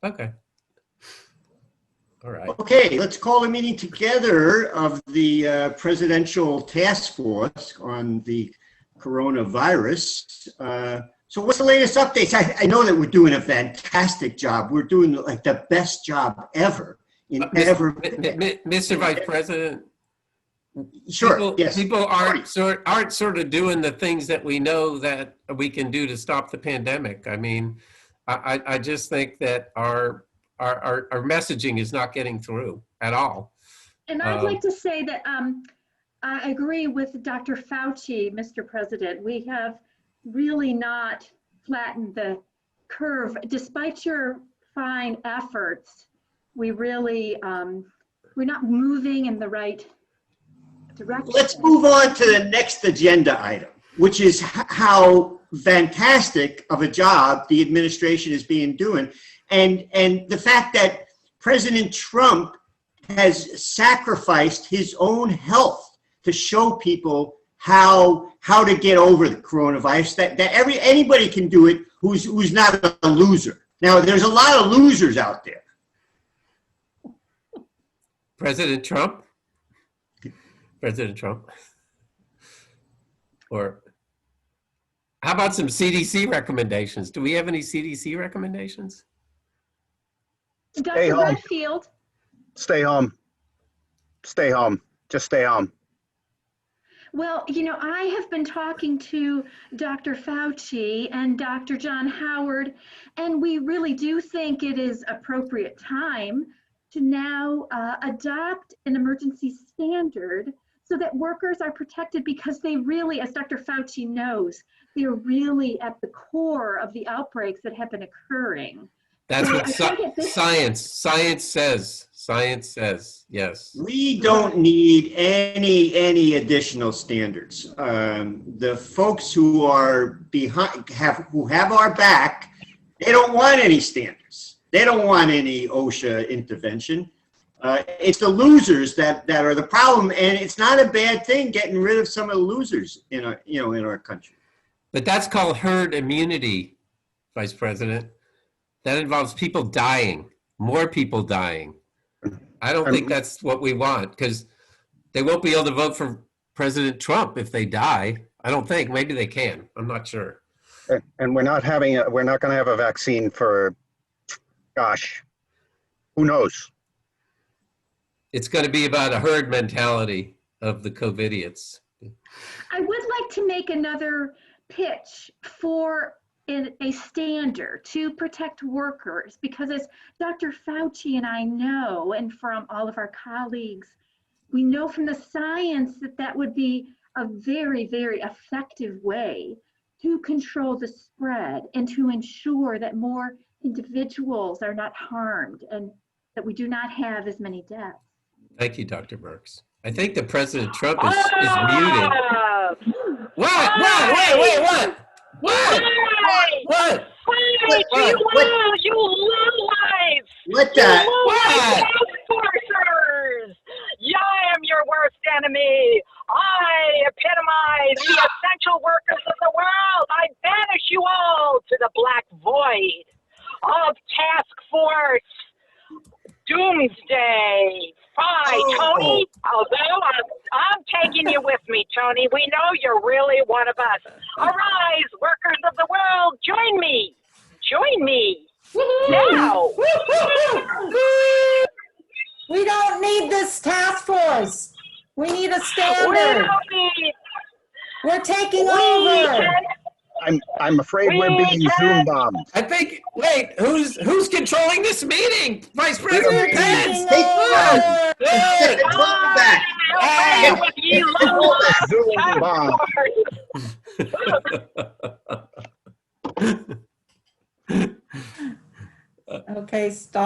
Okay. All right. Okay, let's call a meeting together of the Presidential Task Force on the coronavirus. So what's the latest updates? I know that we're doing a fantastic job. We're doing like the best job ever. Mr. Vice President, sure. Yes. People aren't sort of doing the things that we know that we can do to stop the pandemic. I mean, I just think that our messaging is not getting through at all. And I'd like to say that I agree with Dr. Fauci, Mr. President. We have really not flattened the curve. Despite your fine efforts, we really, we're not moving in the right direction. Let's move on to the next agenda item, which is how fantastic of a job the administration is being doing. And the fact that President Trump has sacrificed his own health to show people how to get over the coronavirus, that anybody can do it who's not a loser. Now, there's a lot of losers out there. President Trump? President Trump? Or how about some CDC recommendations? Do we have any CDC recommendations? Dr. Redfield? Stay home. Stay home. Just stay home. Well, you know, I have been talking to Dr. Fauci and Dr. John Howard, and we really do think it is appropriate time to now adopt an emergency standard so that workers are protected, because they really, as Dr. Fauci knows, they're really at the core of the outbreaks that have been occurring. That's what science says. Science says, yes. We don't need any additional standards. The folks who are who have our back, they don't want any standards. They don't want any OSHA intervention. It's the losers that are the problem, and it's not a bad thing getting rid of some of the losers in our country. But that's called herd immunity, Vice President. That involves people dying, more people dying. I don't think that's what we want, because they won't be able to vote for President Trump if they die. I don't think. Maybe they can. I'm not sure. And we're not going to have a vaccine for, gosh, who knows? It's going to be about a herd mentality of the COVIDiots. I would like to make another pitch for a standard to protect workers, because as Dr. Fauci and I know, and from all of our colleagues, we know from the science that would be a very, very effective way to control the spread and to ensure that more individuals are not harmed and that we do not have as many deaths. Thank you, Dr. Burks. I think that President Trump is muted. What? Wait, what? What? What? You lies! What the? What? Forcers! I am your worst enemy. I epitomize the essential workers of the world. I banish you all to the black void of Task Force Doomsday. Bye, Tony. Although I'm taking you with me, Tony. We know you're really one of us. Arise, workers of the world. Join me. Join me. Now. We don't need this task force. We need a standard. We're taking over. I'm afraid we're being Zoom bombed. I think. Wait, who's controlling this meeting? Vice President Pence. Zoom bomb. Okay, stop.